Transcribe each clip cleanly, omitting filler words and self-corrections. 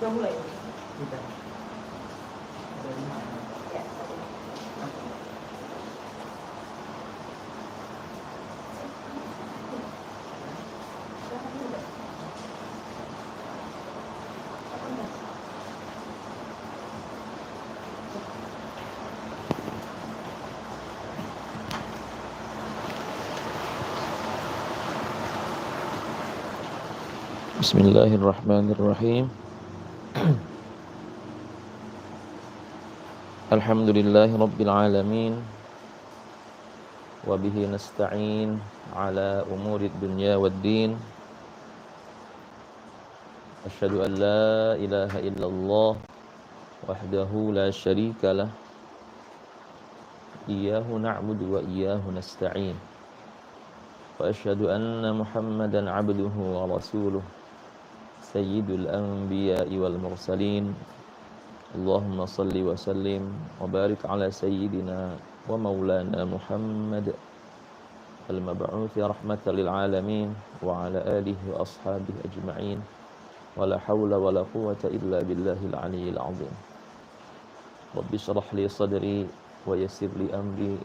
Udah mulai? Tidak. Ada 5. Ya. Bismillahirrahmanirrahim. Alhamdulillahi rabbil alamin. Wa bihi nasta'in ala umurid dunya waddin. Asyhadu an la ilaha illallah wahdahu la syarika lah. Iyyahu na'budu wa iyyahu nasta'in. Wa asyhadu anna Muhammadan 'abduhu wa rasuluh. Sayyidul anbiya'i wal mursalin. Allahumma salli wa sallim wa barik ala sayyidina wa maulana Muhammad al-mab'uthi rahmatan lil alamin wa ala alihi wa ashabihi ajma'in wa la hawla wa la quwwata illa billahil aliyyil azim. Rabbi shrah li sadri wa yassir li amri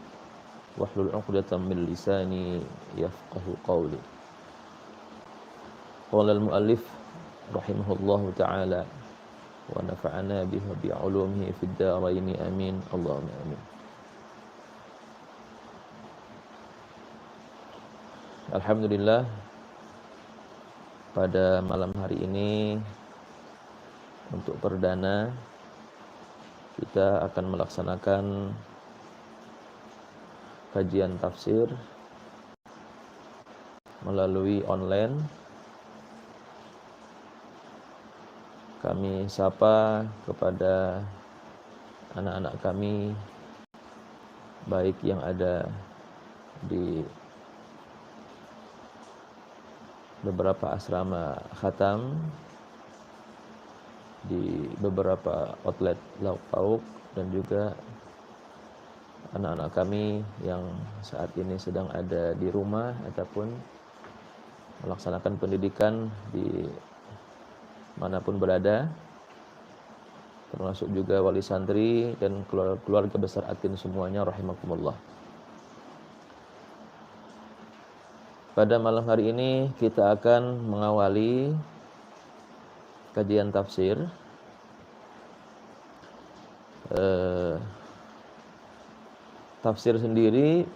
wahlul 'uqdatam min lisani yafqahu qawli. Qala al-muallif rahimahullahu ta'ala wa nafa'ana bihi bi 'ulumihi fid dharain amin Allahumma amin. Alhamdulillah, pada malam hari ini untuk perdana kita akan melaksanakan kajian tafsir melalui online. Kami sapa kepada anak-anak kami, baik yang ada di beberapa asrama khatam, di beberapa outlet lauk pauk, dan juga anak-anak kami yang saat ini sedang ada di rumah ataupun melaksanakan pendidikan di manapun berada, termasuk juga wali santri dan keluarga besar Atin semuanya rahimakumullah. Pada malam hari ini kita akan mengawali kajian tafsir tafsir sendiri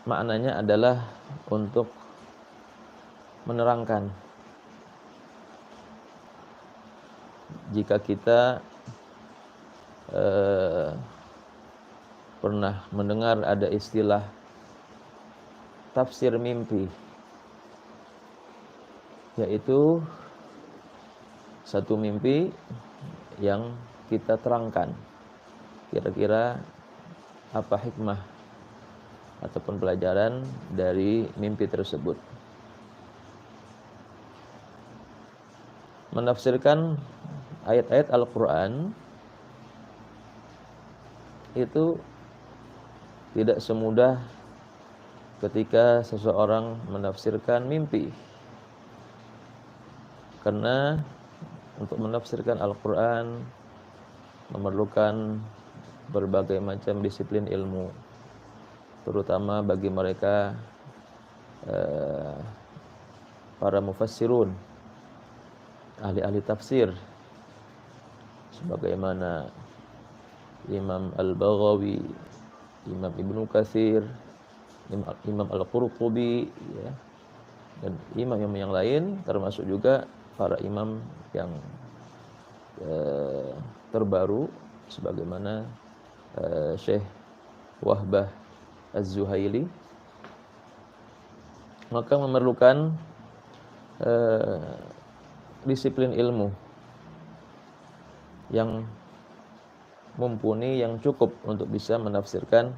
maknanya adalah untuk menerangkan. Jika kita pernah mendengar ada istilah tafsir mimpi, yaitu satu mimpi yang kita terangkan kira-kira apa hikmah ataupun pelajaran dari mimpi tersebut. Menafsirkan ayat-ayat Al-Quran itu tidak semudah ketika seseorang menafsirkan mimpi, karena untuk menafsirkan Al-Quran memerlukan berbagai macam disiplin ilmu, terutama bagi mereka para mufassirun, ahli-ahli tafsir, sebagaimana Imam Al-Baghawi, Imam Ibnu Katsir, Imam Al-Qurtubi, ya, dan imam yang lain, termasuk juga para imam yang terbaru sebagaimana Syekh Wahbah Az-Zuhaili. Maka memerlukan disiplin ilmu yang mumpuni, yang cukup untuk bisa menafsirkan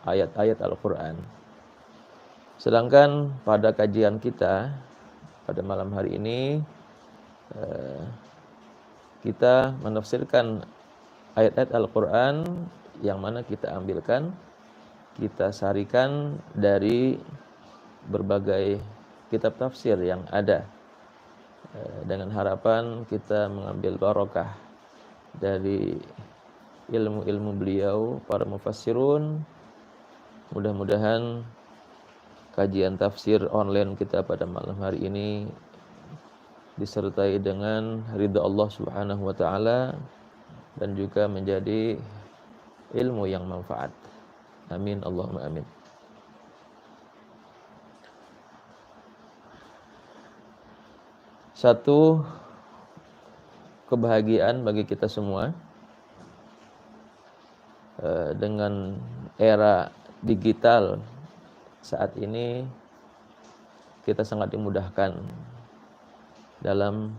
ayat-ayat Al-Quran. Sedangkan pada kajian kita pada malam hari ini kita menafsirkan ayat-ayat Al-Quran yang mana kita ambilkan, kita sarikan dari berbagai kitab tafsir yang ada dengan harapan kita mengambil barokah dari ilmu-ilmu beliau para mufassirun. Mudah-mudahan kajian tafsir online kita pada malam hari ini disertai dengan ridha Allah Subhanahu wa taala dan juga menjadi ilmu yang manfaat. Amin Allahumma amin. Satu kebahagiaan bagi kita semua dengan era digital saat ini, kita sangat dimudahkan dalam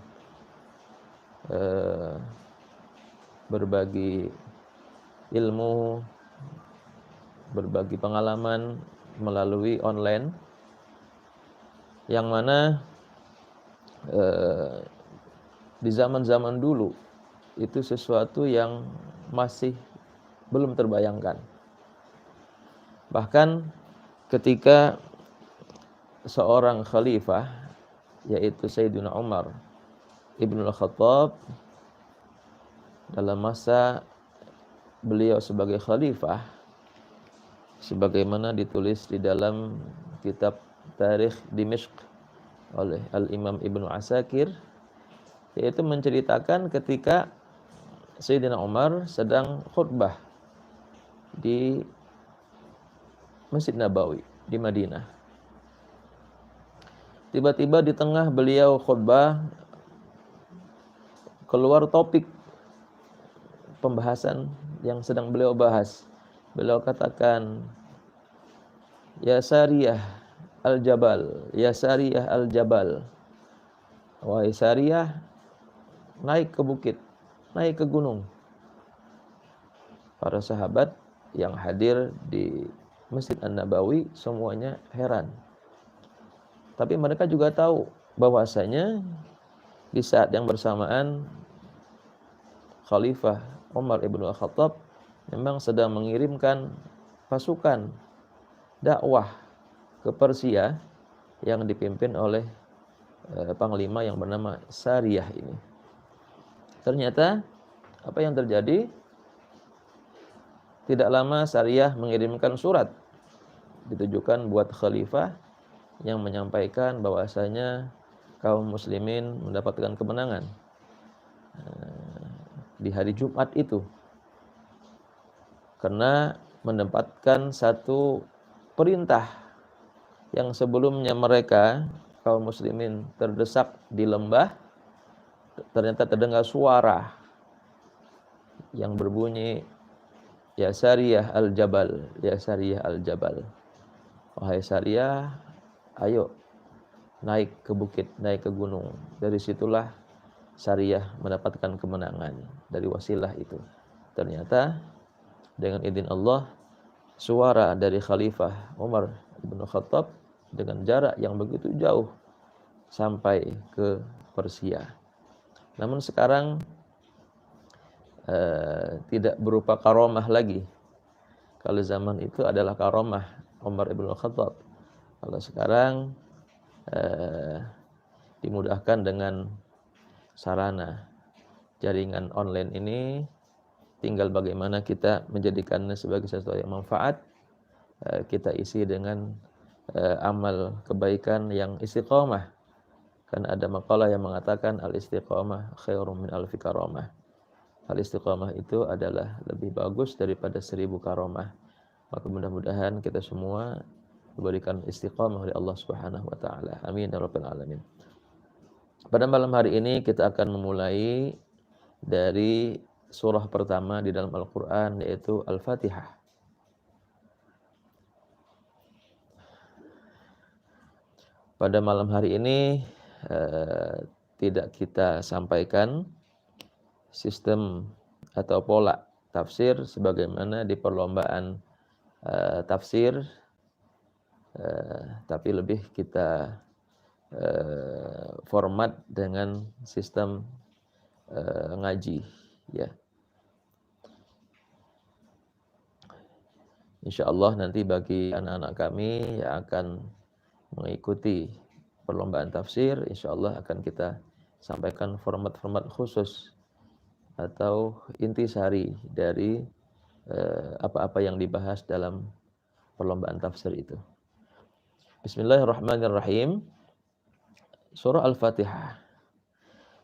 berbagi ilmu, berbagi pengalaman melalui online, yang mana di zaman-zaman dulu itu sesuatu yang masih belum terbayangkan. Bahkan ketika seorang khalifah, yaitu Sayyidina Umar Ibn al-Khattab, dalam masa beliau sebagai khalifah, sebagaimana ditulis di dalam kitab Tarikh Dimishq oleh Al-Imam Ibnu Asakir, yaitu menceritakan ketika Sayyidina Umar sedang khutbah di Masjid Nabawi di Madinah. Tiba-tiba di tengah beliau khutbah keluar topik pembahasan yang sedang beliau bahas. Beliau katakan, "Ya Sariyah al-Jabal, ya Sariyah al-Jabal." Wahai Sariyah, naik ke bukit, naik ke gunung. Para sahabat yang hadir di Masjid An-Nabawi semuanya heran. Tapi mereka juga tahu bahwasanya di saat yang bersamaan Khalifah Umar Ibn al-Khattab memang sedang mengirimkan pasukan dakwah ke Persia yang dipimpin oleh panglima yang bernama Sariyah ini. Ternyata apa yang terjadi? Tidak lama Sariyah mengirimkan surat ditujukan buat khalifah yang menyampaikan bahwasanya kaum muslimin mendapatkan kemenangan di hari Jumat itu karena mendapatkan satu perintah yang sebelumnya mereka kaum muslimin terdesak di lembah. Ternyata terdengar suara yang berbunyi, "Ya Sariyah al-Jabal, ya Sariyah al-Jabal." Wahai Sariyah, ayo naik ke bukit, naik ke gunung. Dari situlah Sariyah mendapatkan kemenangan dari wasilah itu. Ternyata dengan izin Allah, suara dari Khalifah Umar bin Khattab dengan jarak yang begitu jauh sampai ke Persia. Namun sekarang tidak berupa karomah lagi. Kalau zaman itu adalah karomah Umar ibn Khattab. Kalau sekarang dimudahkan dengan sarana jaringan online ini, tinggal bagaimana kita menjadikannya sebagai sesuatu yang manfaat. Kita isi dengan amal kebaikan yang istiqomah. Karena ada makalah yang mengatakan al-istiqomah khairum min alfi karomah. Al-istiqomah itu adalah lebih bagus daripada 1000 karomah. Maka mudah-mudahan kita semua diberikan istiqomah oleh Allah Subhanahu wa taala. Amin ya rabbal alamin. Pada malam hari ini kita akan memulai dari surah pertama di dalam Al-Qur'an, yaitu Al-Fatihah. Pada malam hari ini tidak kita sampaikan sistem atau pola tafsir sebagaimana di perlombaan tafsir, tapi lebih kita format dengan sistem ngaji, ya. Insyaallah nanti bagi anak-anak kami yang akan mengikuti perlombaan tafsir, insyaallah akan kita sampaikan format-format khusus atau intisari dari apa-apa yang dibahas dalam perlombaan tafsir itu. Bismillahirrahmanirrahim. Surah Al-Fatihah.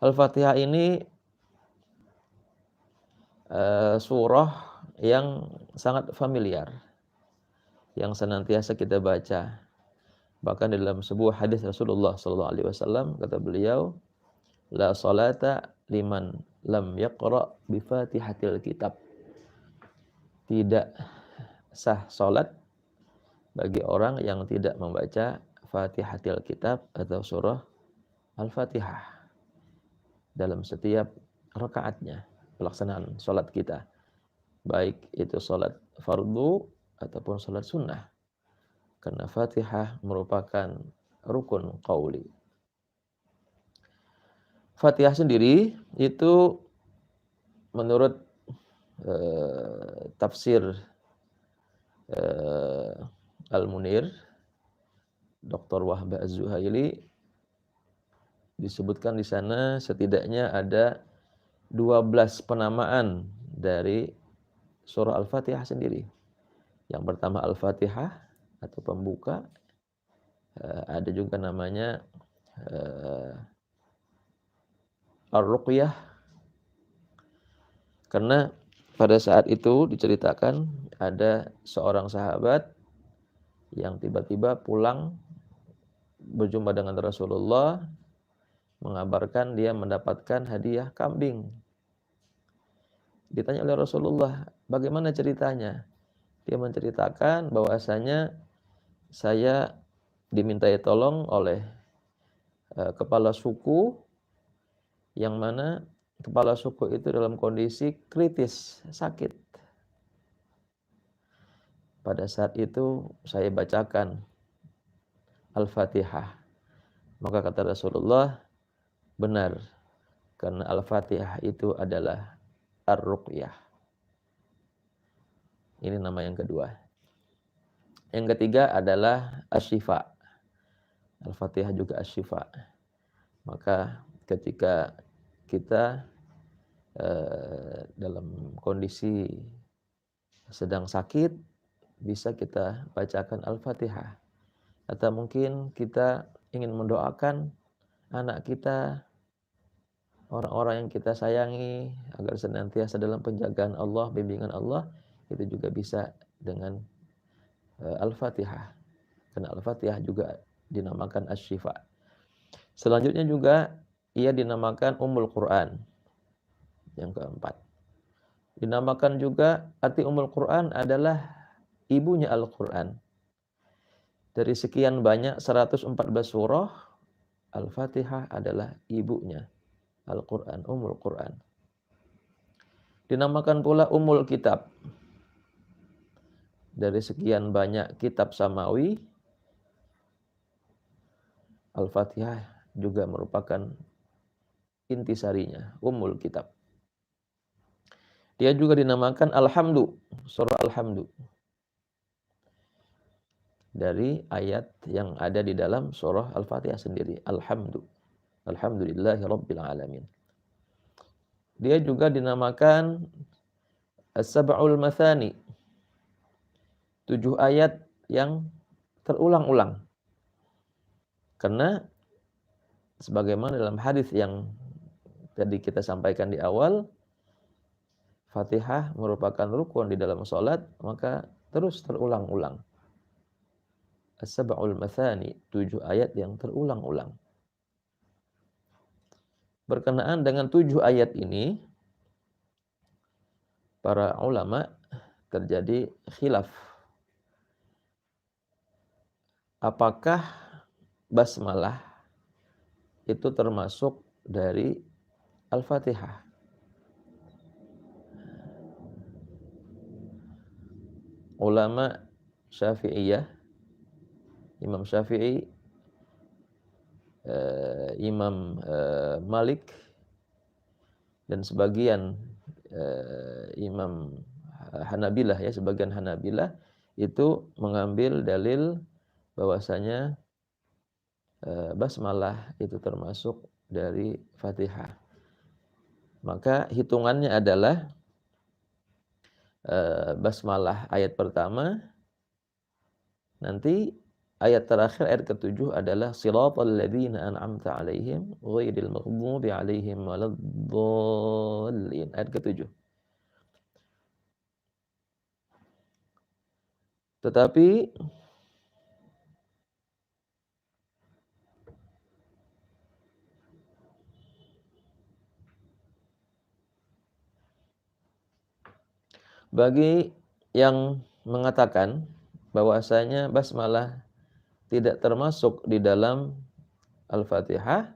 Al-Fatihah ini surah yang sangat familiar, yang senantiasa kita baca. Bahkan dalam sebuah hadis Rasulullah SAW kata beliau, la salata liman lam yaqra bi Fatihatil kitab. Tidak sah salat bagi orang yang tidak membaca Fatihatil kitab atau surah Al-Fatihah dalam setiap rakaatnya, pelaksanaan salat kita. Baik itu salat fardu ataupun salat sunnah. Karena Fatihah merupakan rukun qauli. Fatihah sendiri itu menurut tafsir Al-Munir, Dr. Wahbah Az-Zuhaili, disebutkan di sana setidaknya ada 12 penamaan dari surah Al-Fatihah sendiri. Yang pertama Al-Fatihah atau pembuka, ada juga namanya Ar-Ruqyah, karena pada saat itu diceritakan ada seorang sahabat yang tiba-tiba pulang berjumpa dengan Rasulullah, mengabarkan dia mendapatkan hadiah kambing. Ditanya oleh Rasulullah, bagaimana ceritanya? Dia menceritakan bahwasanya saya dimintai tolong oleh kepala suku, yang mana kepala suku itu dalam kondisi kritis, sakit. Pada saat itu saya bacakan Al-Fatihah. Maka kata Rasulullah, benar, karena Al-Fatihah itu adalah Ar-Ruqyah. Ini nama yang kedua. Yang ketiga adalah Asy-Syifa. Al-Fatihah juga Asy-Syifa. Maka ketika kita dalam kondisi sedang sakit, bisa kita bacakan Al-Fatihah. Atau mungkin kita ingin mendoakan anak kita, orang-orang yang kita sayangi, agar senantiasa dalam penjagaan Allah, bimbingan Allah, itu juga bisa dengan Al-Fatihah. Karena Al-Fatihah juga dinamakan Asy-Syifa. Selanjutnya juga ia dinamakan Ummul Quran. Yang keempat, dinamakan juga, arti Ummul Quran adalah ibunya Al-Quran. Dari sekian banyak 114 surah, Al-Fatihah adalah ibunya Al-Quran, Ummul Quran. Dinamakan pula Ummul Kitab. Dari sekian banyak kitab samawi, Al-Fatihah juga merupakan intisarinya, Ummul Kitab. Dia juga dinamakan Alhamdu, surah Alhamdu, dari ayat yang ada di dalam surah Al-Fatihah sendiri, Alhamdu. Alhamdulillahi Rabbil Alamin. Dia juga dinamakan As-Sab'ul Mathani, 7 ayat yang terulang-ulang. Karena sebagaimana dalam hadis yang tadi kita sampaikan di awal, Fatihah merupakan rukun di dalam salat, maka terus terulang-ulang. As-Sab'ul Mathani, 7 ayat yang terulang-ulang. Berkenaan dengan 7 ayat ini, para ulama terjadi khilaf. Apakah basmalah itu termasuk dari Al-Fatihah? Ulama Syafi'iyah, Imam Syafi'i, Imam Malik, dan sebagian Imam Hanabilah, ya, sebagian Hanabilah itu mengambil dalil bahwasanya basmalah itu termasuk dari Fatihah. Maka hitungannya adalah basmalah ayat pertama, nanti ayat terakhir ayat ke-7 adalah shiratal ladzina an'amta 'alaihim ghairil maghdubi 'alaihim waladdallin, ayat ke-7. Tetapi bagi yang mengatakan bahwasanya basmalah tidak termasuk di dalam Al-Fatihah,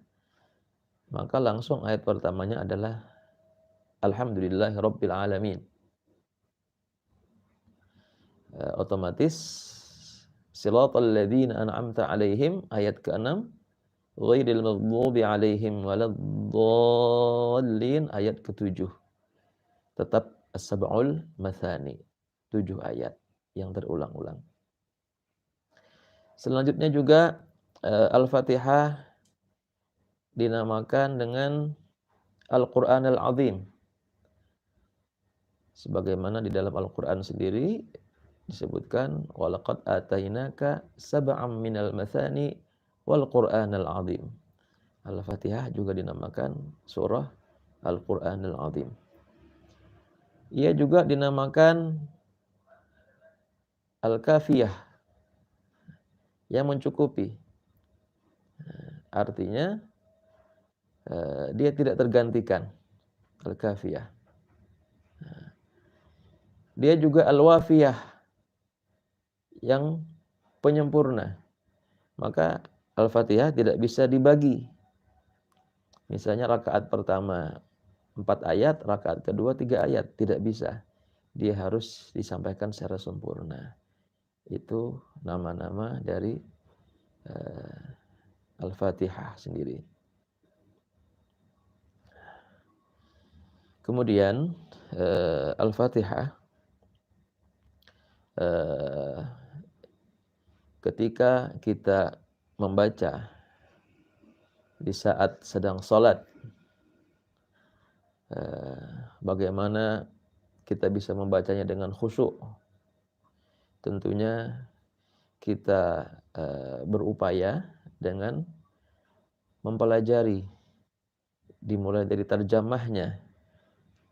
maka langsung ayat pertamanya adalah Alhamdulillahirabbil alamin. Otomatis shiratal ladzina an'amta 'alaihim ayat ke-6, ghairil maghdubi 'alaihim waladdallin ayat ke-7. Tetap as-sab'ul matsani, 7 ayat yang terulang-ulang. Selanjutnya juga Al-Fatihah dinamakan dengan Al-Qur'an Al-Azim. Sebagaimana di dalam Al-Qur'an sendiri disebutkan walaqad atainaka sab'am minal matsani wal Qur'anal azim. Al-Fatihah juga dinamakan surah Al-Qur'anul Azim. Ia juga dinamakan Al-Kafiyah, yang mencukupi. Artinya dia tidak tergantikan. Al-Kafiyah. Dia juga Al-Wafiyah, yang penyempurna. Maka Al-Fatihah tidak bisa dibagi. Misalnya rakaat pertama 4 ayat, rakaat kedua 3 ayat, tidak bisa. Dia harus disampaikan secara sempurna. Itu nama-nama dari Al-Fatihah sendiri. Kemudian Al-Fatihah ketika kita membaca di saat sedang sholat, bagaimana kita bisa membacanya dengan khusyuk? Tentunya kita berupaya dengan mempelajari, dimulai dari terjemahnya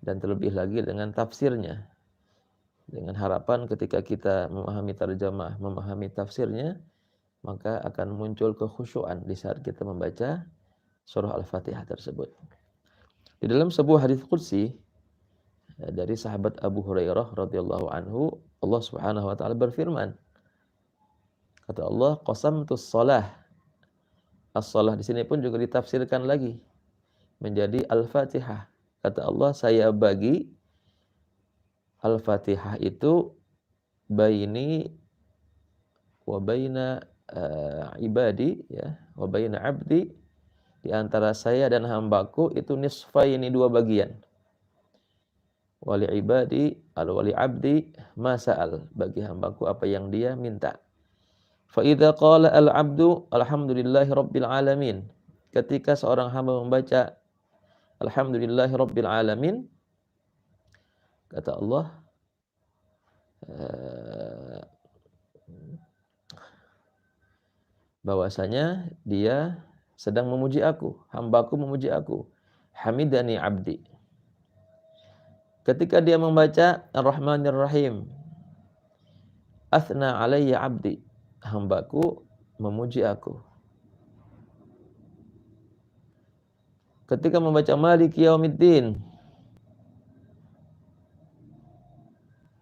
dan terlebih lagi dengan tafsirnya. Dengan harapan ketika kita memahami terjemah, memahami tafsirnya, maka akan muncul kekhusyuan di saat kita membaca surah Al-Fatihah tersebut. Di dalam sebuah hadis qudsi dari sahabat Abu Hurairah radhiyallahu anhu, Allah Subhanahu wa taala berfirman, kata Allah, qasamtus shalah. As-shalah di sini pun juga ditafsirkan lagi menjadi Al-Fatihah. Kata Allah, saya bagi Al-Fatihah itu baini wa baina ibadi, ya, wa baina abdi, di antara saya dan hambaku itu nisfaini, 2 bagian. Wali ibadi wali abdi masa'al, bagi hambaku apa yang dia minta. Fa idza qala al-'abdu alhamdulillahi rabbil alamin, ketika seorang hamba membaca alhamdulillahi rabbil alamin, kata Allah, bahwasanya dia sedang memuji aku, hambaku memuji aku. Hamidani abdi. Ketika dia membaca Ar-Rahmanir Rahim, athna alayya abdi, hambaku memuji aku. Ketika membaca Maliki Yaumiddin,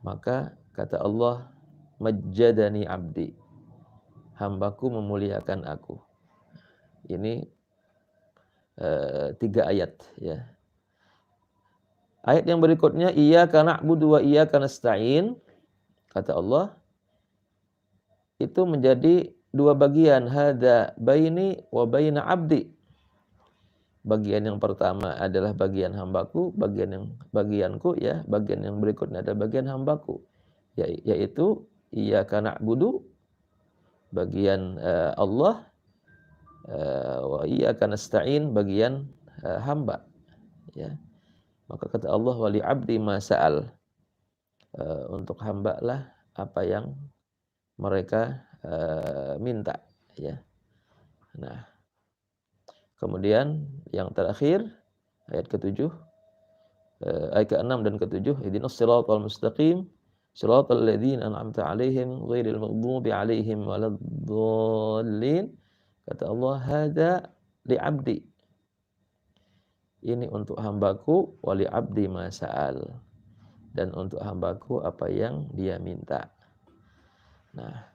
maka kata Allah, majjadani abdi, hambaku memuliakan aku. Ini 3 ayat, ya. Ayat yang berikutnya, iyyaka na'budu wa iyyaka nasta'in, kata Allah, itu menjadi 2 bagian, hadza baini wa baina abdi. Bagian yang pertama adalah bagian hambaku, bagianku, ya, bagian yang berikutnya adalah bagian hambaku, yaitu iyyaka na'budu, bagian Allah, Wa iyyaka nasta'in bagian hamba, ya. Maka kata Allah, wa li 'abdi ma sa'al. Untuk hamba lah apa yang mereka minta, ya. Nah, kemudian yang terakhir ayat ke-7, ayat ke-6 dan ke-7, ihdinas siratal mustaqim siratal ladzina an'amta 'alaihim ghairil maghdubi 'alaihim waladdallin. Kata Allah, hadza li 'abdi. Ini untuk hambaku, wali 'abdi ma sa'al. Dan untuk hambaku apa yang dia minta. Nah,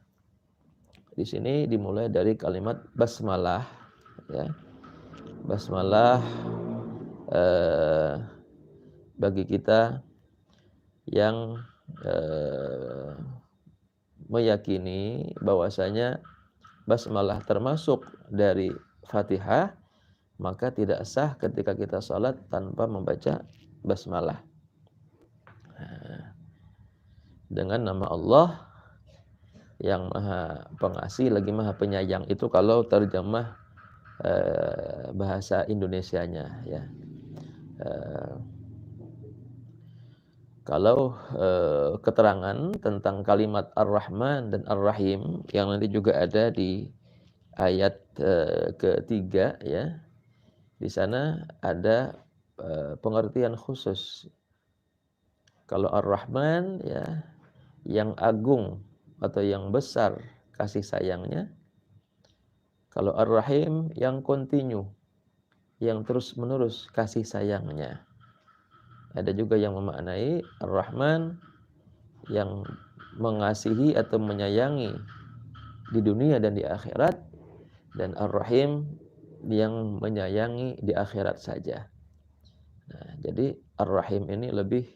di sini dimulai dari kalimat basmalah, ya. Basmalah bagi kita yang meyakini bahwasanya basmalah termasuk dari Fatihah, maka tidak sah ketika kita sholat tanpa membaca basmalah. Dengan nama Allah yang Maha Pengasih lagi Maha Penyayang, itu kalau terjemah bahasa Indonesianya, ya. Kalau keterangan tentang kalimat Ar-Rahman dan Ar-Rahim yang nanti juga ada di ayat ketiga, ya. Di sana ada pengertian khusus. Kalau Ar-Rahman, ya, yang agung atau yang besar kasih sayangnya. Kalau Ar-Rahim yang kontinu, yang terus-menerus kasih sayangnya. Ada juga yang memaknai Ar-Rahman yang mengasihi atau menyayangi di dunia dan di akhirat, dan Ar-Rahim yang menyayangi di akhirat saja. Nah, jadi Ar-Rahim ini lebih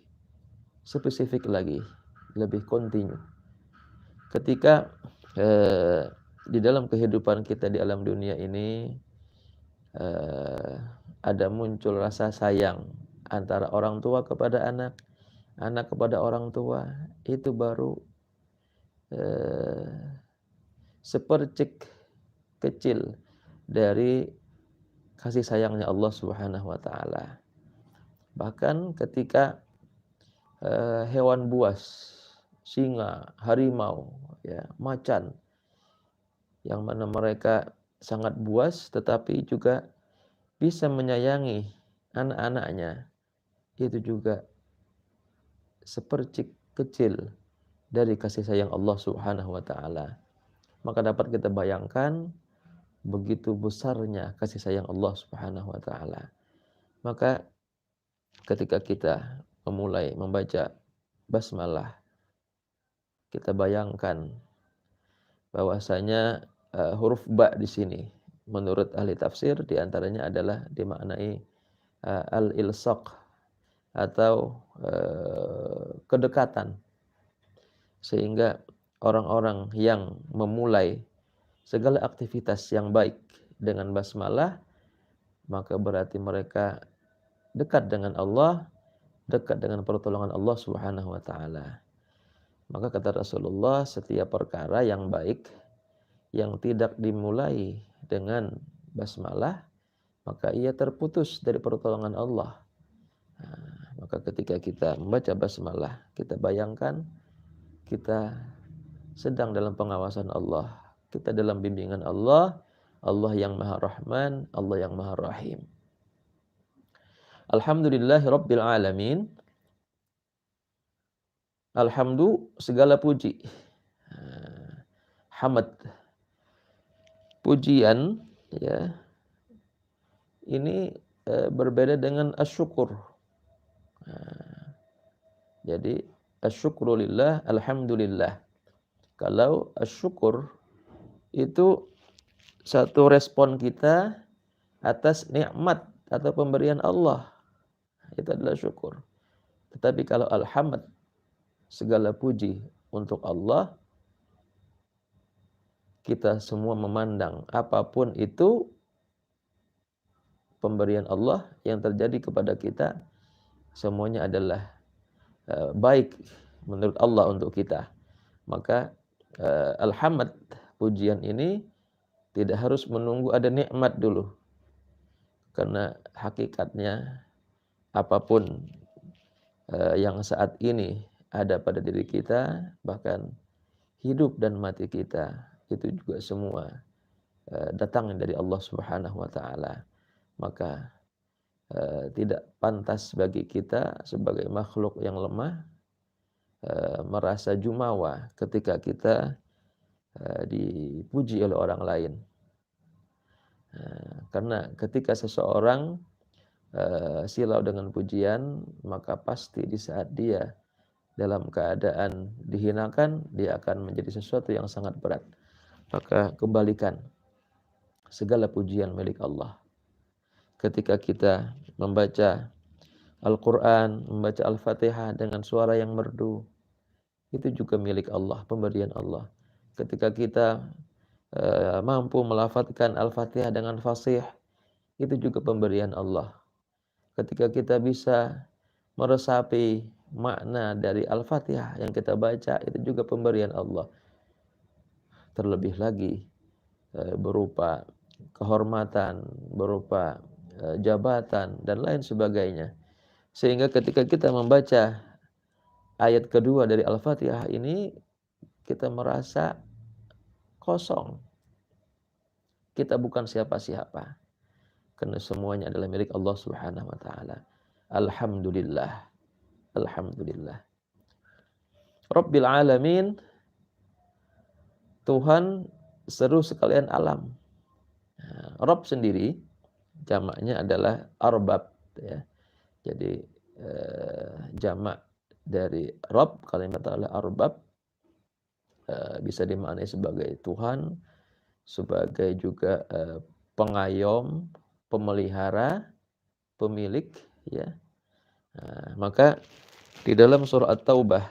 spesifik lagi, lebih kontinu. Ketika di dalam kehidupan kita di alam dunia ini ada muncul rasa sayang antara orang tua kepada anak, anak kepada orang tua, itu baru sepercik kecil dari kasih sayangnya Allah Subhanahu wa taala. Bahkan ketika hewan buas, singa, harimau, ya, macan, yang mana mereka sangat buas tetapi juga bisa menyayangi anak-anaknya, itu juga sepercik kecil dari kasih sayang Allah Subhanahu wa taala. Maka dapat kita bayangkan begitu besarnya kasih sayang Allah Subhanahu wa taala. Maka ketika kita memulai membaca basmalah, kita bayangkan bahwasanya huruf ba di sini menurut ahli tafsir diantaranya adalah dimaknai al-ilsaq atau kedekatan, sehingga orang-orang yang memulai segala aktivitas yang baik dengan basmalah, maka berarti mereka dekat dengan Allah, dekat dengan pertolongan Allah Subhanahu wa taala. Maka kata Rasulullah, setiap perkara yang baik yang tidak dimulai dengan basmalah, maka ia terputus dari pertolongan Allah. Nah, maka ketika kita membaca basmalah, kita bayangkan kita sedang dalam pengawasan Allah, kita dalam bimbingan Allah, Allah yang Maha Rahman, Allah yang Maha Rahim. Alhamdulillahi Rabbil Alamin. Alhamdu, segala puji. Hamad, pujian, ya. Ini berbeda dengan asyukur. Jadi asyukru lillah, alhamdulillah. Kalau asyukur itu satu respon kita atas nikmat atau pemberian Allah, itu adalah syukur. Tetapi kalau alhamd, segala puji untuk Allah, kita semua memandang apapun itu pemberian Allah yang terjadi kepada kita, semuanya adalah baik menurut Allah untuk kita. Maka alhamd, pujian ini Tidak harus menunggu ada nikmat dulu. Karena hakikatnya apapun yang saat ini ada pada diri kita, bahkan hidup dan mati kita, itu juga semua datang dari Allah Subhanahu wa taala. Maka tidak pantas bagi kita sebagai makhluk yang lemah merasa jumawa ketika kita dipuji oleh orang lain. Karena ketika seseorang silau dengan pujian, maka pasti di saat dia dalam keadaan dihinakan, dia akan menjadi sesuatu yang sangat berat. Maka kembalikan segala pujian milik Allah. Ketika kita membaca Al-Quran, membaca Al-Fatihah dengan suara yang merdu, itu juga milik Allah, pemberian Allah. Ketika kita mampu melafadzkan Al-Fatihah dengan fasih, itu juga pemberian Allah. Ketika kita bisa meresapi makna dari Al-Fatihah yang kita baca, itu juga pemberian Allah. Terlebih lagi berupa kehormatan, berupa jabatan, dan lain sebagainya. Sehingga ketika kita membaca ayat kedua dari Al-Fatihah ini, kita merasa kosong. Kita bukan siapa-siapa. Karena semuanya adalah milik Allah Subhanahu wa taala. Alhamdulillah. Alhamdulillah. Rabbil alamin, Tuhan seru sekalian alam. Rabb sendiri jamaknya adalah arbab, ya. Jadi jamak dari Rabb, kalimat adalah arbab, bisa dimaknai sebagai Tuhan, sebagai juga pengayom, pemelihara, pemilik, ya. Maka di dalam surah At-Taubah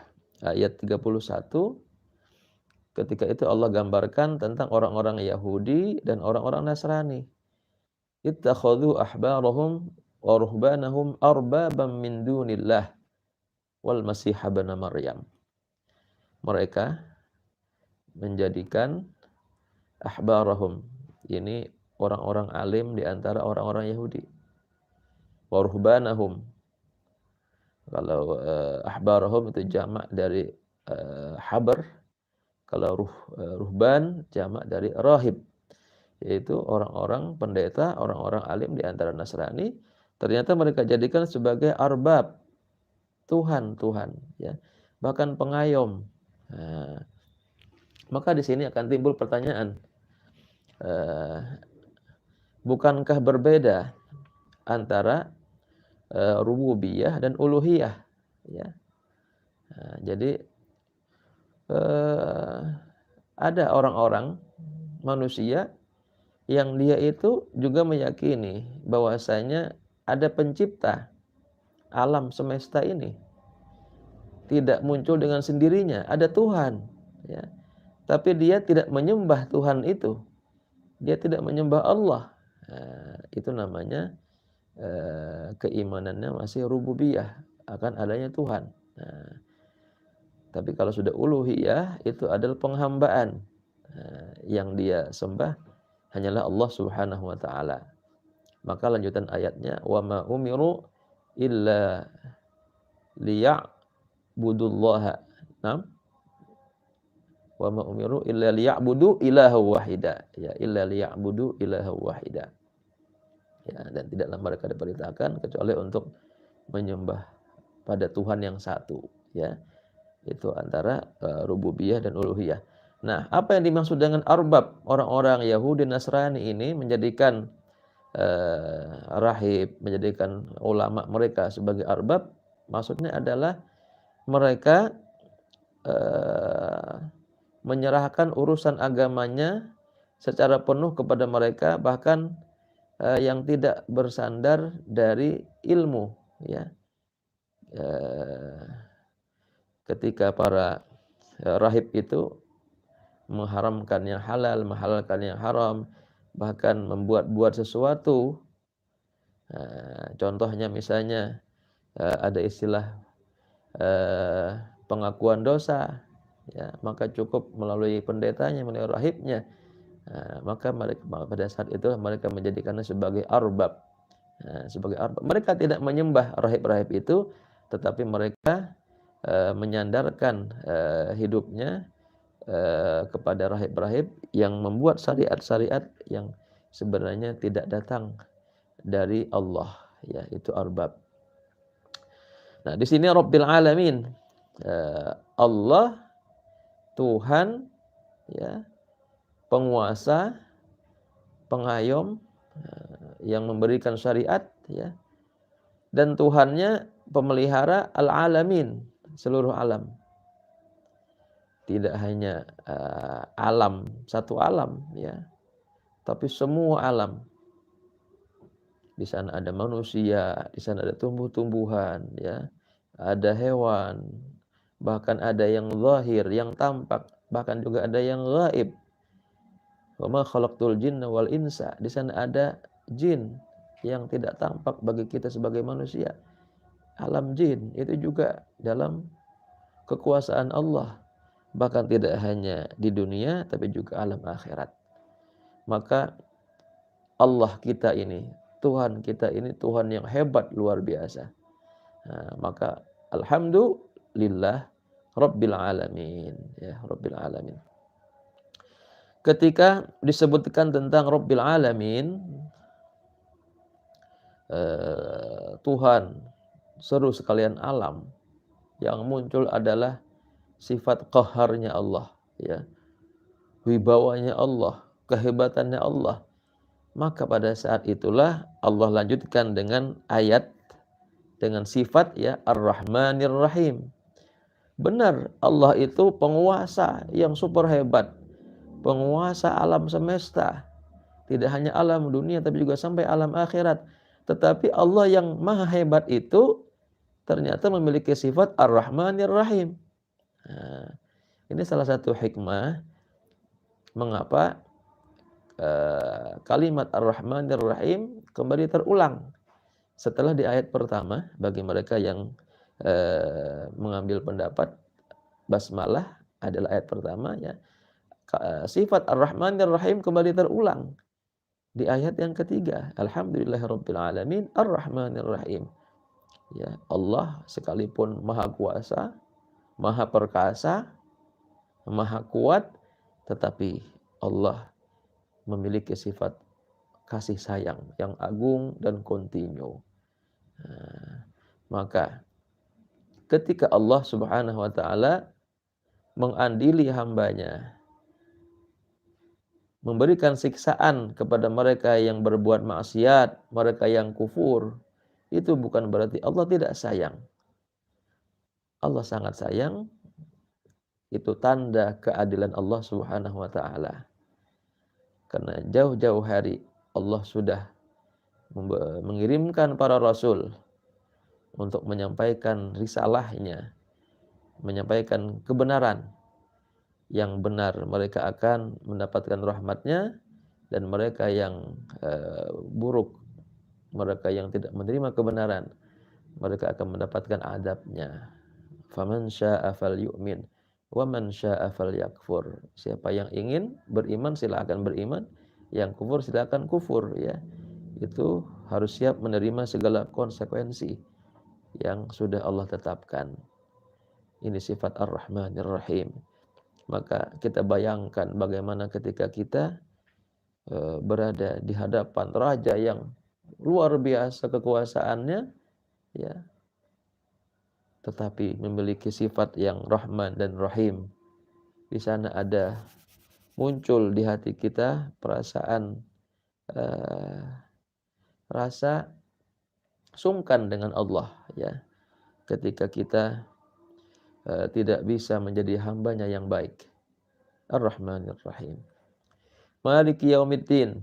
ayat 31, ketika itu Allah gambarkan tentang orang-orang Yahudi dan orang-orang Nasrani. Ittakhadhu ahbarahum wa ruhbanahum arbaban min dunillah wal masih ibn Maryam. Mereka menjadikan ahbarahum, ini orang-orang alim di antara orang-orang Yahudi. Wa ruhbanahum, kalau ahbarahum itu jamak dari habar, kalau ruhban jamak dari rahib, yaitu orang-orang pendeta, orang-orang alim di antara Nasrani, ternyata mereka jadikan sebagai arbab, Tuhan, ya, bahkan pengayom. Maka di sini akan timbul pertanyaan, bukankah berbeda antara rububiyah dan uluhiyah, ya? Jadi ada orang-orang manusia yang dia itu juga meyakini bahwasanya ada pencipta alam semesta ini, tidak muncul dengan sendirinya, ada Tuhan, ya. Tapi dia tidak menyembah Tuhan itu, dia tidak menyembah Allah. Itu namanya keimanannya masih rububiyah, akan adanya Tuhan. Tapi kalau sudah uluhiyah, itu adalah penghambaan. Yang dia sembah hanyalah Allah Subhanahu wa taala. Maka lanjutan ayatnya, wa ma umiru illa liya'budullaha. Naam. Wa ma umiru illa liya'budu ilaha wahida. Ya, illa liya'budu ilaha wahida. Ya, dan tidaklah mereka diperintahkan kecuali untuk menyembah pada Tuhan yang satu, ya. Itu antara rububiyah dan uluhiyah. Nah, apa yang dimaksud dengan arbab? Orang-orang Yahudi Nasrani ini menjadikan rahib, menjadikan ulama mereka sebagai arbab. Maksudnya adalah mereka menyerahkan urusan agamanya secara penuh kepada mereka, bahkan yang tidak bersandar dari ilmu, ya. Ketika para rahib itu mengharamkan yang halal, menghalalkan yang haram, bahkan membuat-buat sesuatu. Contohnya misalnya ada istilah pengakuan dosa, ya, maka cukup melalui pendetanya, melalui rahibnya, Maka mereka pada saat itu mereka menjadikannya sebagai arbab. Sebagai arbab. Mereka tidak menyembah rahib-rahib itu, tetapi mereka menyandarkan hidupnya kepada rahib-rahib yang membuat syariat-syariat yang sebenarnya tidak datang dari Allah, ya, itu arbab. Nah, di sini Rabbil Alamin, Allah Tuhan, ya, penguasa, pengayom, yang memberikan syariat, ya, dan Tuhannya pemelihara al-alamin, seluruh alam. Tidak hanya alam, satu alam, ya, tapi semua alam. Di sana ada manusia, di sana ada tumbuh-tumbuhan, ya, ada hewan, bahkan ada yang zahir, yang tampak, bahkan juga ada yang gaib. Wa ma khalaqtul jinna wal insa. Di sana ada jin yang tidak tampak bagi kita sebagai manusia. Alam jin itu juga dalam kekuasaan Allah. Bahkan tidak hanya di dunia, tapi juga alam akhirat. Maka Allah kita ini, Tuhan kita ini, Tuhan yang hebat, luar biasa. Maka alhamdulillah Rabbil Alamin, ya, Rabbil Alamin. Ketika disebutkan tentang Rabbil Alamin, Tuhan seru sekalian alam, yang muncul adalah sifat qaharnya Allah, ya, wibawanya Allah, kehebatannya Allah. Maka pada saat itulah Allah lanjutkan dengan ayat dengan sifat, ya, Ar-Rahmanir Rahim. Benar, Allah itu penguasa yang super hebat, penguasa alam semesta. Tidak hanya alam dunia tapi juga sampai alam akhirat. Tetapi Allah yang maha hebat itu ternyata memiliki sifat Ar-Rahmanir Rahim. Nah, ini salah satu hikmah mengapa kalimat Ar-Rahmanir Rahim kembali terulang setelah di ayat pertama. Bagi mereka yang mengambil pendapat basmalah adalah ayat pertama, ya, sifat Ar-Rahmanir Rahim kembali terulang di ayat yang ketiga. Alhamdulillahirabbil alamin Ar-Rahmanir Rahim. Ya, Allah sekalipun maha kuasa, maha perkasa, maha kuat, tetapi Allah memiliki sifat kasih sayang yang agung dan kontinu. Maka ketika Allah Subhanahu wa taala mengadili hambanya, memberikan siksaan kepada mereka yang berbuat maksiat, mereka yang kufur, itu bukan berarti Allah tidak sayang. Allah sangat sayang. Itu tanda keadilan Allah Subhanahu wa taala. Karena jauh-jauh hari Allah sudah mengirimkan para rasul untuk menyampaikan risalahnya, menyampaikan kebenaran. Yang benar mereka akan mendapatkan rahmatnya, dan mereka yang buruk, mereka yang tidak menerima kebenaran, mereka akan mendapatkan adabnya. Faman syaa'a falyu'min wa man syaa'a falyakfur. Siapa yang ingin beriman silakan beriman, yang kufur silakan kufur, ya. Itu harus siap menerima segala konsekuensi yang sudah Allah tetapkan. Ini sifat Ar-Rahmanir Rahim. Maka kita bayangkan bagaimana ketika kita berada di hadapan raja yang luar biasa kekuasaannya, ya, tetapi memiliki sifat yang Rahman dan Rahim. Di sana ada muncul di hati kita perasaan rasa sungkan dengan Allah, ya, ketika kita tidak bisa menjadi hambanya yang baik. Ar-Rahmanir Rahim. Maliki Yaumiddin,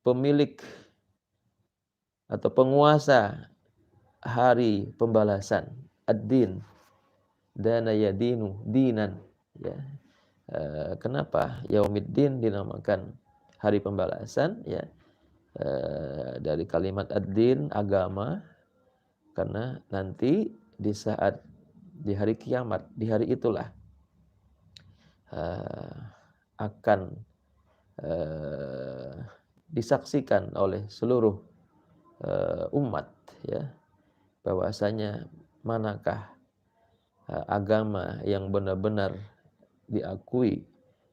pemilik atau penguasa hari pembalasan. Ad-din, dana yadinu dinan, ya. Kenapa Yaumiddin dinamakan hari pembalasan, ya? Dari kalimat ad-din, agama, karena nanti di saat di hari kiamat, di hari itulah akan disaksikan oleh seluruh umat, ya, bahwasanya manakah agama yang benar-benar diakui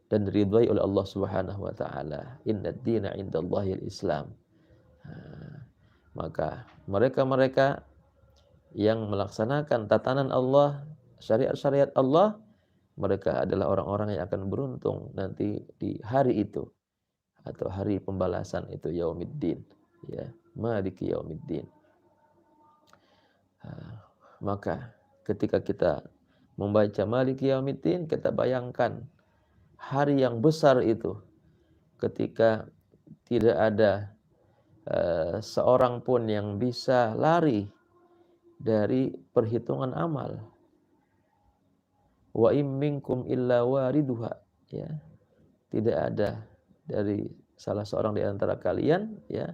dan diridhai oleh Allah Subhanahu wa taala. Innad dina 'indallahil Islam. Maka mereka-mereka yang melaksanakan tatanan Allah, syariat-syariat Allah, mereka adalah orang-orang yang akan beruntung nanti di hari itu atau hari pembalasan itu, yaumiddin, ya, maliki yaumiddin. Maka ketika kita membaca maliki yaumiddin, kita bayangkan hari yang besar itu ketika tidak ada seorang pun yang bisa lari dari perhitungan amal. Wa im minkum illa wariduha, ya. Tidak ada dari salah seorang di antara kalian, ya,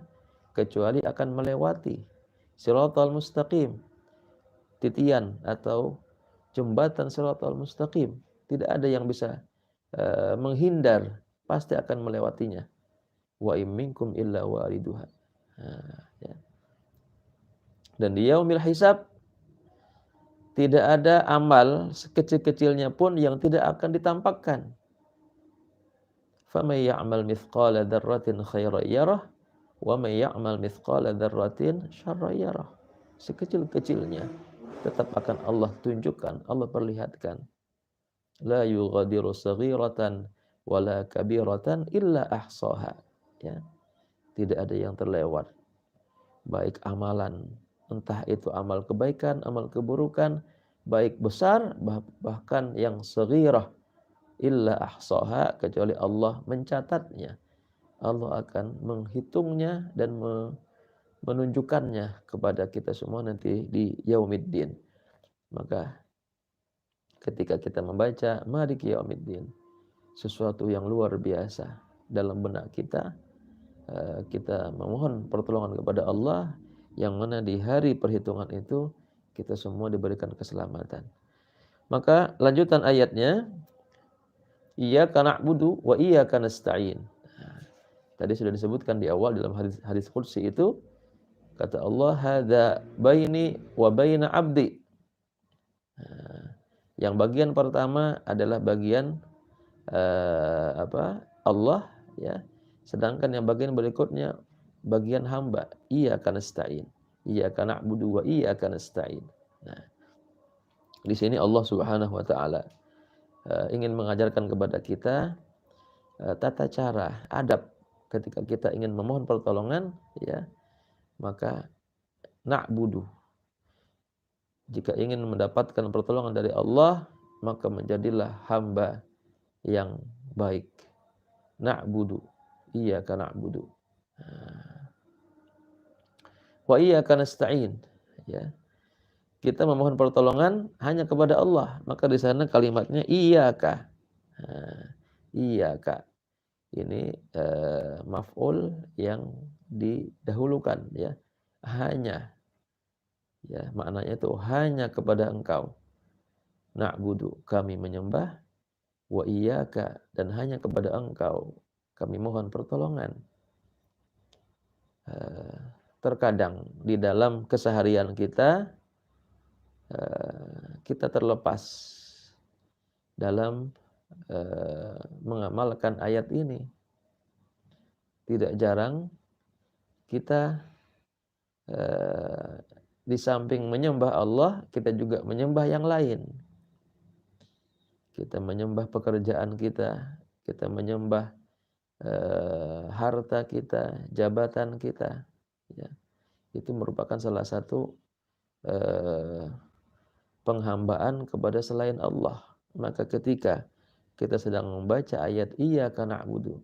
kecuali akan melewati siratal mustaqim, titian atau jembatan siratal mustaqim. Tidak ada yang bisa menghindar, pasti akan melewatinya. Wa im minkum illa wariduha. Ya. Dan di yaumil hisab tidak ada amal sekecil-kecilnya pun yang tidak akan ditampakkan. Faman ya'mal mithqala dzarratin khairan yarah wa man ya'mal mithqala dzarratin syarran yarah. Sekecil-kecilnya tetap akan Allah tunjukkan, Allah perlihatkan. La yughadiru saghiratan wala kabiratan illa ahsaha. Ya. Tidak ada yang terlewat. Baik amalan, entah itu amal kebaikan, amal keburukan, baik besar bahkan yang saghirah, illa ahsaha, kecuali Allah mencatatnya. Allah akan menghitungnya dan menunjukkannya kepada kita semua nanti di yaumiddin. Maka ketika kita membaca maliki yaumiddin, sesuatu yang luar biasa dalam benak kita, kita memohon pertolongan kepada Allah, yang mana di hari perhitungan itu kita semua diberikan keselamatan. Maka lanjutan ayatnya, iyyaka na'budu wa iyyaka nasta'in. Tadi sudah disebutkan di awal dalam hadis qudsi itu, kata Allah, hadza baini wa baina abdi. Yang bagian pertama adalah bagian Allah, ya. Sedangkan yang bagian berikutnya bagian hamba. Iyyaka nasta'in. Iyyaka na'budu wa iyyaka nasta'in. Nah, di sini Allah Subhanahu wa taala ingin mengajarkan kepada kita tata cara, adab ketika kita ingin memohon pertolongan, ya. Maka na'budu. Jika ingin mendapatkan pertolongan dari Allah, maka menjadilah hamba yang baik. Na'budu. Iyyaka na'budu. Wa iyyaka nasta'in, ya. Kita memohon pertolongan hanya kepada Allah. Maka di sana kalimatnya iyyaka. Iyyaka. Ini maf'ul yang didahulukan, ya. Hanya, ya, maknanya itu hanya kepada Engkau. Na'budu, kami menyembah, wa iyyaka, dan hanya kepada Engkau kami mohon pertolongan. Terkadang di dalam keseharian kita, kita terlepas dalam mengamalkan ayat ini. Tidak jarang kita di samping menyembah Allah, kita juga menyembah yang lain. Kita menyembah pekerjaan kita, kita menyembah harta kita, jabatan kita, ya. Itu merupakan salah satu penghambaan kepada selain Allah. Maka ketika kita sedang membaca ayat iyyaka na'budu,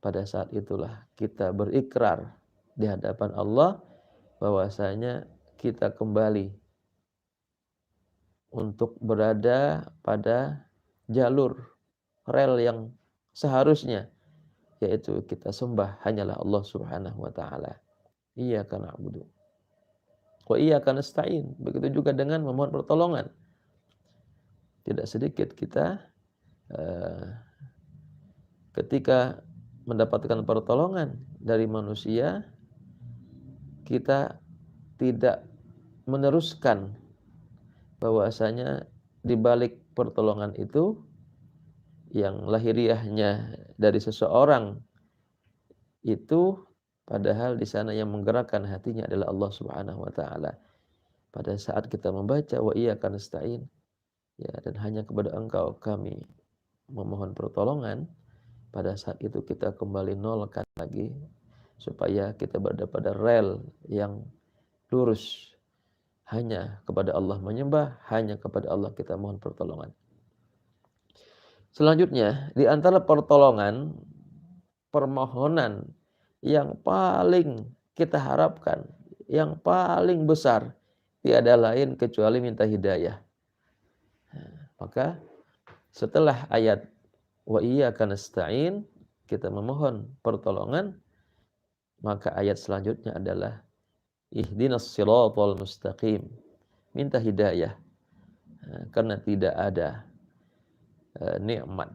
pada saat itulah kita berikrar di hadapan Allah bahwasanya kita kembali untuk berada pada jalur rel yang seharusnya, yaitu kita sembah hanyalah Allah Subhanahu wa taala. Iyyaka na'budu wa iyyaka nasta'in. Begitu juga dengan memohon pertolongan. Tidak sedikit kita ketika mendapatkan pertolongan dari manusia, kita tidak meneruskan bahwasanya di balik pertolongan itu yang lahiriahnya dari seseorang itu, padahal di sana yang menggerakkan hatinya adalah Allah Subhanahu wa taala. Pada saat kita membaca wa iyyaka nasta'in, ya, dan hanya kepada Engkau kami memohon pertolongan, pada saat itu kita kembali nolkan lagi supaya kita berada pada rel yang lurus. Hanya kepada Allah menyembah, hanya kepada Allah kita mohon pertolongan. Selanjutnya, di antara pertolongan, permohonan yang paling kita harapkan, yang paling besar, tiada lain kecuali minta hidayah. Maka setelah ayat wa iyyaka nasta'in, kita memohon pertolongan, maka ayat selanjutnya adalah ihdinas siratal mustaqim, minta hidayah. Karena tidak ada nikmat,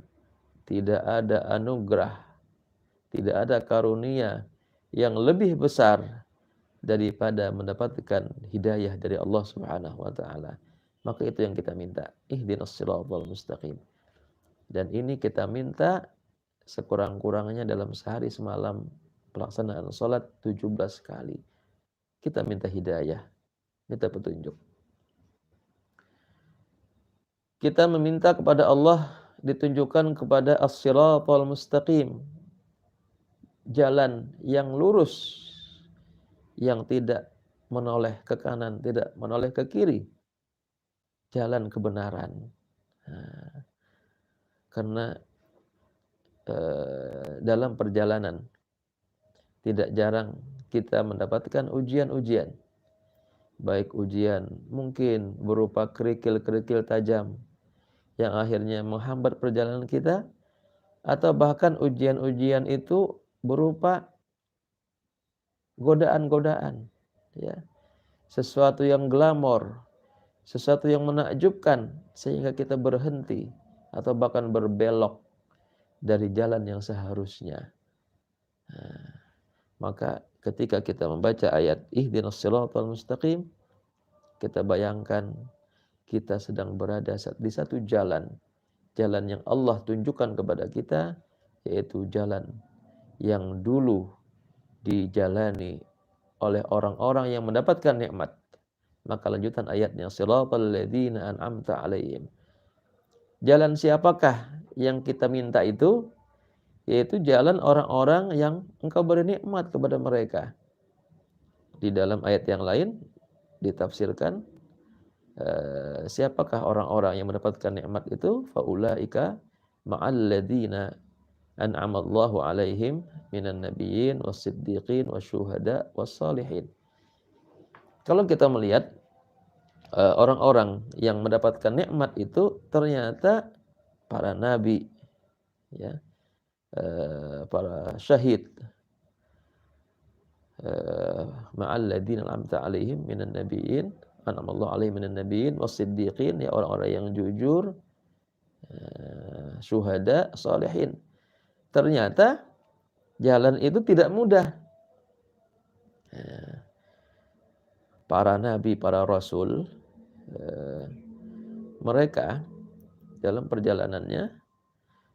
tidak ada anugerah, tidak ada karunia yang lebih besar daripada mendapatkan hidayah dari Allah Subhanahu wa taala. Maka itu yang kita minta, ihdinas siratal mustaqim. Dan ini kita minta sekurang-kurangnya dalam sehari semalam pelaksanaan salat 17 kali. Kita minta hidayah, minta petunjuk. Kita meminta kepada Allah ditunjukkan kepada as-siratal mustaqim, jalan yang lurus, yang tidak menoleh ke kanan, tidak menoleh ke kiri, jalan kebenaran. Karena dalam perjalanan tidak jarang kita mendapatkan ujian-ujian, baik ujian mungkin berupa kerikil-kerikil tajam yang akhirnya menghambat perjalanan kita, atau bahkan ujian-ujian itu berupa godaan-godaan, ya, sesuatu yang glamor, sesuatu yang menakjubkan sehingga kita berhenti atau bahkan berbelok dari jalan yang seharusnya. Maka ketika kita membaca ayat ihdinas siratal mustaqim, kita bayangkan kita sedang berada di satu jalan yang Allah tunjukkan kepada kita, yaitu jalan yang dulu dijalani oleh orang-orang yang mendapatkan nikmat. Maka lanjutan ayatnya, siratal ladzina an'amta 'alaihim. Jalan siapakah yang kita minta itu? Yaitu jalan orang-orang yang Engkau beri nikmat kepada mereka. Di dalam ayat yang lain ditafsirkan, siapakah orang-orang yang mendapatkan nikmat itu? Faulaika ma'al ladzina an'amallahu 'alaihim minan nabiyyin was-siddiqin wasyuhada was-shalihin. Kalau kita melihat orang-orang yang mendapatkan nikmat itu ternyata para nabi, ya, para syahid, ma'al ladzina an'amta 'alaihim minan nabiyyin, an'amallahu 'alaihim minan nabiyyin was-siddiqin, ya, orang-orang yang jujur, syuhada, shalihin. Ternyata jalan itu tidak mudah. Para nabi, para rasul, mereka dalam perjalanannya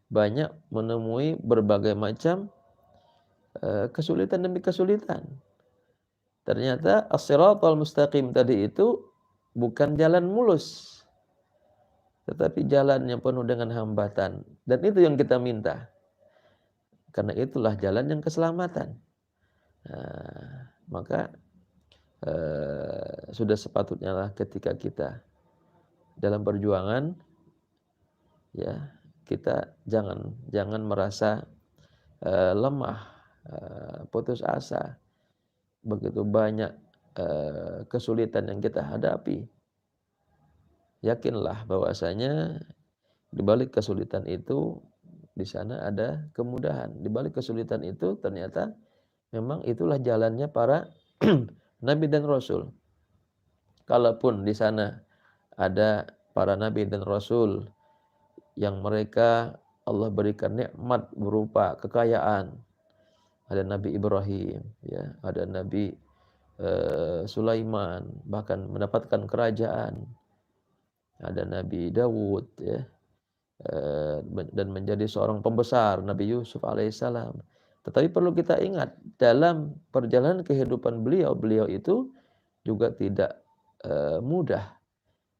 banyak menemui berbagai macam kesulitan demi kesulitan. Ternyata as-siratal mustaqim tadi itu bukan jalan mulus, tetapi jalan yang penuh dengan hambatan. Dan itu yang kita minta. Karena itulah jalan yang keselamatan. Maka sudah sepatutnya lah ketika kita dalam perjuangan, ya, kita jangan merasa lemah, putus asa. Begitu banyak kesulitan yang kita hadapi, yakinlah bahwasanya di balik kesulitan itu di sana ada kemudahan. Di balik kesulitan itu ternyata memang itulah jalannya para nabi dan rasul. Kalaupun di sana ada para nabi dan rasul yang mereka Allah berikan nikmat berupa kekayaan, ada Nabi Ibrahim, ya, ada Nabi Sulaiman, bahkan mendapatkan kerajaan, ada Nabi Dawud, ya, dan menjadi seorang pembesar, Nabi Yusuf alaihissalam. Tetapi perlu kita ingat, dalam perjalanan kehidupan beliau itu juga tidak mudah.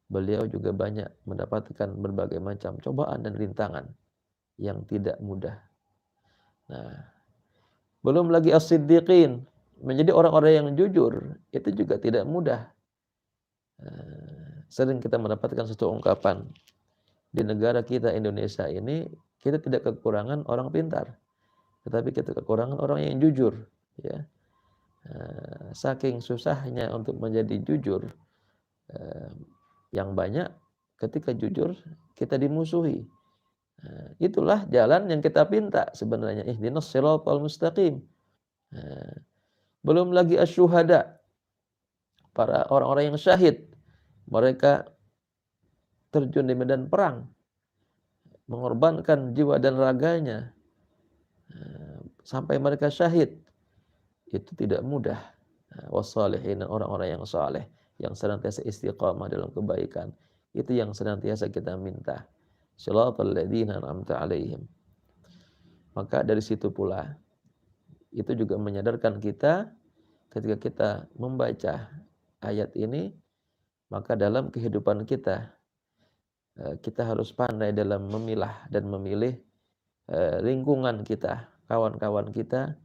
Beliau juga banyak mendapatkan berbagai macam cobaan dan rintangan yang tidak mudah. Nah, belum lagi as-siddiqin, menjadi orang-orang yang jujur, itu juga tidak mudah. Sering kita mendapatkan satu ungkapan, di negara kita Indonesia ini, kita tidak kekurangan orang pintar, tetapi kita kekurangan orang yang jujur, ya. Saking susahnya untuk menjadi jujur, yang banyak ketika jujur kita dimusuhi. Itulah jalan yang kita pinta sebenarnya, ihdinas siratal mustaqim. Belum lagi asyuhada, para orang-orang yang syahid, mereka terjun di medan perang, mengorbankan jiwa dan raganya sampai mereka syahid. Itu tidak mudah. Wassalihin, orang-orang yang saleh, yang senantiasa istiqamah dalam kebaikan, itu yang senantiasa kita minta. Shiratal ladzina an'amta 'alaihim. Maka dari situ pula itu juga menyadarkan kita ketika kita membaca ayat ini, maka dalam kehidupan kita kita harus pandai dalam memilah dan memilih lingkungan kita, kawan-kawan kita.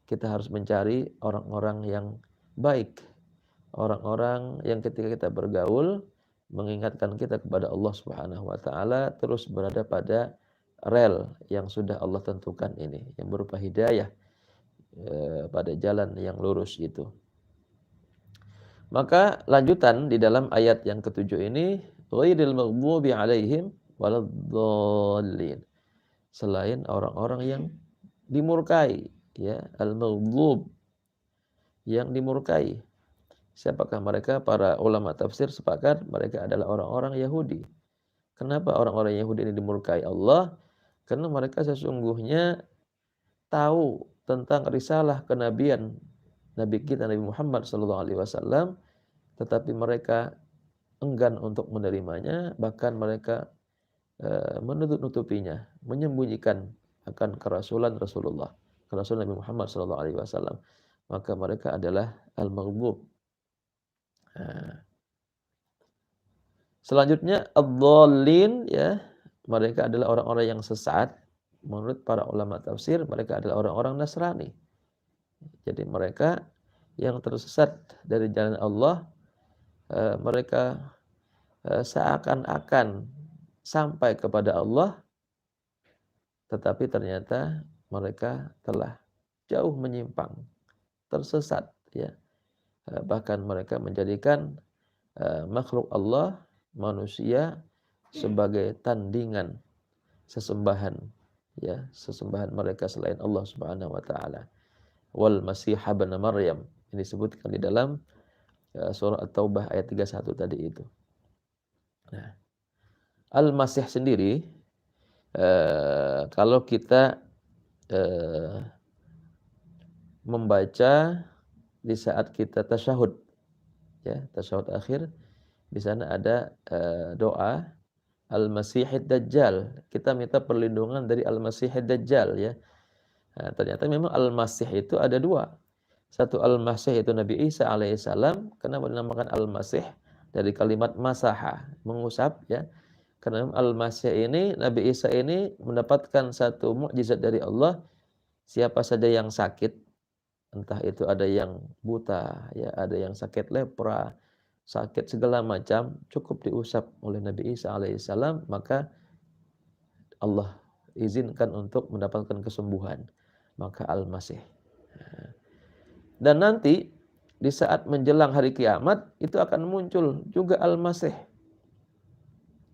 Kita harus mencari orang-orang yang baik, orang-orang yang ketika kita bergaul mengingatkan kita kepada Allah Subhanahu wa taala, terus berada pada rel yang sudah Allah tentukan ini, yang berupa hidayah pada jalan yang lurus itu. Maka lanjutan di dalam ayat yang ketujuh ini, ghairil maghdubi alaihim waladdallin. Selain orang-orang yang dimurkai, ya, al-maghdub, yang dimurkai. Siapakah mereka? Para ulama tafsir sepakat mereka adalah orang-orang Yahudi. Kenapa orang-orang Yahudi ini dimurkai Allah? Karena mereka sesungguhnya tahu tentang risalah kenabian Nabi kita Nabi Muhammad SAW, tetapi mereka enggan untuk menerimanya, bahkan mereka menutup-nutupinya, menyembunyikan akan kerasulan Rasulullah, kerasulan Nabi Muhammad SAW. Maka mereka adalah al-maghdub. Selanjutnya ad-dhallin, ya, mereka adalah orang-orang yang sesat. Menurut para ulama tafsir, mereka adalah orang-orang Nasrani. Jadi mereka yang tersesat dari jalan Allah, mereka seakan-akan sampai kepada Allah, tetapi ternyata mereka telah jauh menyimpang, tersesat, ya. Bahkan mereka menjadikan makhluk Allah, manusia, sebagai tandingan sesembahan, ya, sesembahan mereka selain Allah Subhanahu wa taala. Wal Masih ibn Maryam, ini disebutkan di dalam surah At-Taubah ayat 31 tadi itu. Nah, Al-Masih sendiri, kalau kita membaca di saat kita tasyahud, ya, tasyahud akhir, di sana ada doa Al-Masihid Dajjal. Kita minta perlindungan dari Al-Masihid Dajjal, ya. Nah, ternyata memang Al-Masih itu ada dua. Satu Al-Masih itu Nabi Isa alaihissalam. Kenapa dinamakan Al-Masih? Dari kalimat masaha, mengusap, ya. Karena Al-Masih ini, Nabi Isa ini mendapatkan satu mukjizat dari Allah. Siapa saja yang sakit, entah itu ada yang buta, ya, ada yang sakit lepra, sakit segala macam, cukup diusap oleh Nabi Isa alaihissalam, maka Allah izinkan untuk mendapatkan kesembuhan. Maka Al-Masih. Dan nanti di saat menjelang hari kiamat itu akan muncul juga Al-Masih,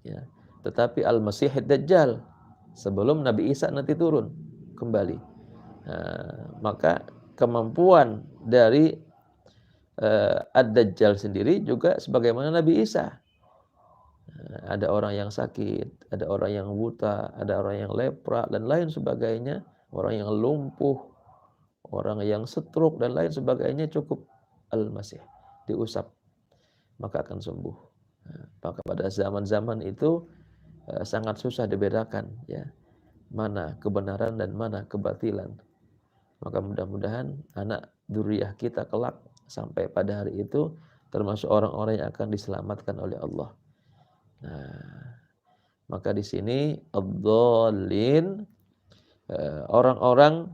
ya. Tetapi Al-Masih Dajjal sebelum Nabi Isa nanti turun kembali. Maka kemampuan dari Ad-Dajjal sendiri juga sebagaimana Nabi Isa. Ada orang yang sakit, ada orang yang buta, ada orang yang lepra dan lain sebagainya, orang yang lumpuh, orang yang stroke dan lain sebagainya, cukup Al-Masih diusap maka akan sembuh. Nah, maka pada zaman-zaman itu sangat susah dibedakan ya, mana kebenaran dan mana kebatilan. Maka mudah-mudahan anak dzurriyyah kita kelak sampai pada hari itu termasuk orang-orang yang akan diselamatkan oleh Allah. Nah, maka di sini ad-dhallin, orang-orang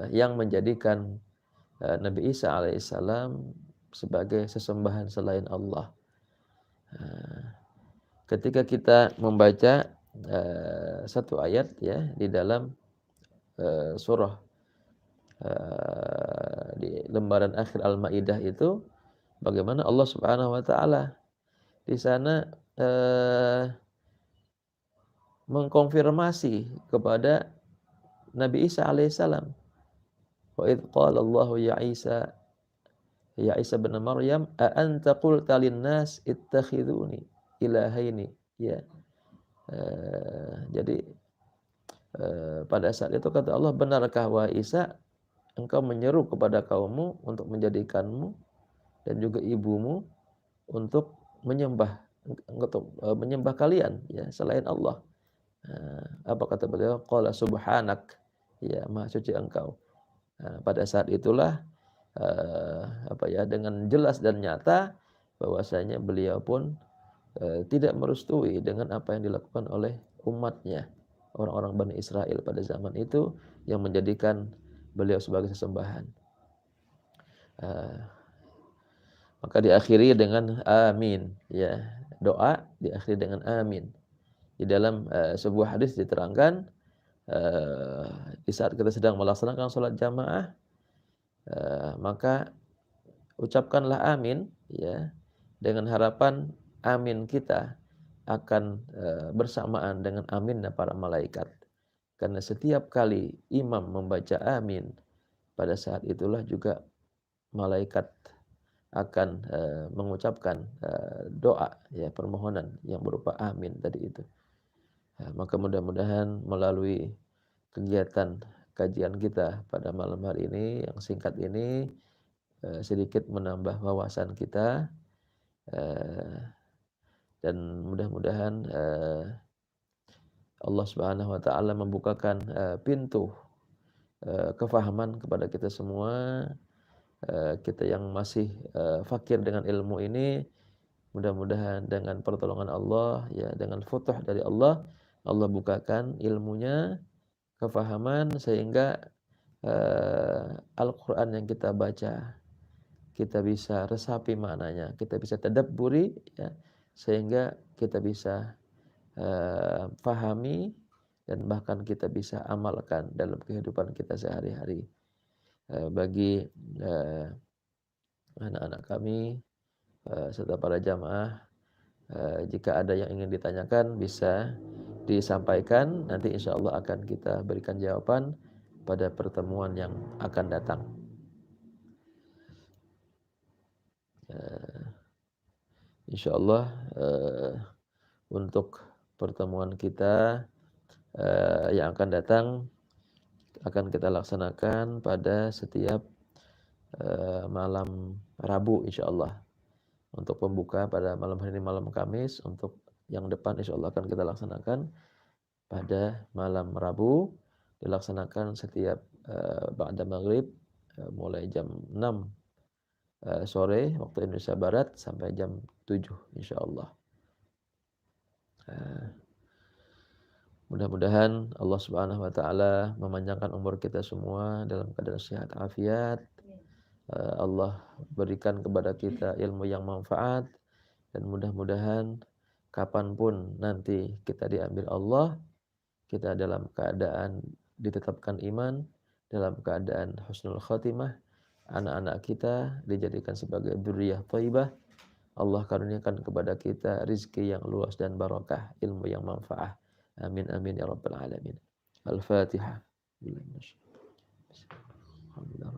yang menjadikan Nabi Isa alaihissalam sebagai sesembahan selain Allah. Ketika kita membaca satu ayat ya di dalam surah di lembaran akhir Al-Maidah itu, bagaimana Allah Subhanahu wa taala di sana mengkonfirmasi kepada Nabi Isa alaihissalam. Wa idz qala Allahu ya Isa bin Maryam a anta qulta lin-nas ittakhiduni ilahaini ya. Jadi pada saat itu kata Allah, benarkah wahai Isa engkau menyeru kepada kaummu untuk menjadikanmu dan juga ibumu untuk menyembah menyembah kalian ya selain Allah. Apa kata beliau? Qala subhanak, ya maha suci engkau. Pada saat itulah dengan jelas dan nyata bahwasanya beliau pun tidak merestui dengan apa yang dilakukan oleh umatnya, orang-orang Bani Israel pada zaman itu yang menjadikan beliau sebagai sesembahan. Maka diakhiri dengan amin ya, doa diakhiri dengan amin. Di dalam sebuah hadis diterangkan di saat kita sedang melaksanakan sholat jamaah, maka ucapkanlah amin ya, dengan harapan amin kita akan bersamaan dengan aminnya para malaikat. Karena setiap kali imam membaca amin, pada saat itulah juga malaikat akan mengucapkan doa ya, permohonan yang berupa amin tadi itu. Maka mudah-mudahan melalui kegiatan kajian kita pada malam hari ini yang singkat ini sedikit menambah wawasan kita, dan mudah-mudahan Allah Subhanahu wa taala membukakan pintu kefahaman kepada kita semua. Kita yang masih fakir dengan ilmu ini, mudah-mudahan dengan pertolongan Allah ya, dengan futuh dari Allah, Allah bukakan ilmunya, kefahaman, sehingga Al-Quran yang kita baca kita bisa resapi maknanya, kita bisa tadabburi ya, sehingga kita bisa pahami dan bahkan kita bisa amalkan dalam kehidupan kita sehari-hari. Bagi anak-anak kami serta para jamaah, jika ada yang ingin ditanyakan bisa disampaikan, nanti insya Allah akan kita berikan jawaban pada pertemuan yang akan datang. Insya Allah untuk pertemuan kita yang akan datang akan kita laksanakan pada setiap malam Rabu insya Allah. Untuk pembuka pada malam hari ini malam Kamis, untuk yang depan insya Allah akan kita laksanakan pada malam Rabu, dilaksanakan setiap ba'da maghrib mulai jam 6 sore waktu Indonesia Barat sampai jam 7 insya Allah. Mudah-mudahan Allah Subhanahu wa taala memanjangkan umur kita semua dalam keadaan sehat afiat. Allah berikan kepada kita ilmu yang manfaat, dan mudah-mudahan kapanpun nanti kita diambil Allah, kita dalam keadaan ditetapkan iman, dalam keadaan husnul khatimah, anak-anak kita dijadikan sebagai dzurriyyah thayyibah. Allah karuniakan kepada kita rizki yang luas dan barakah, ilmu yang manfaat. Amin amin ya rabbal alamin. Al-Fatihah. Alhamdulillah.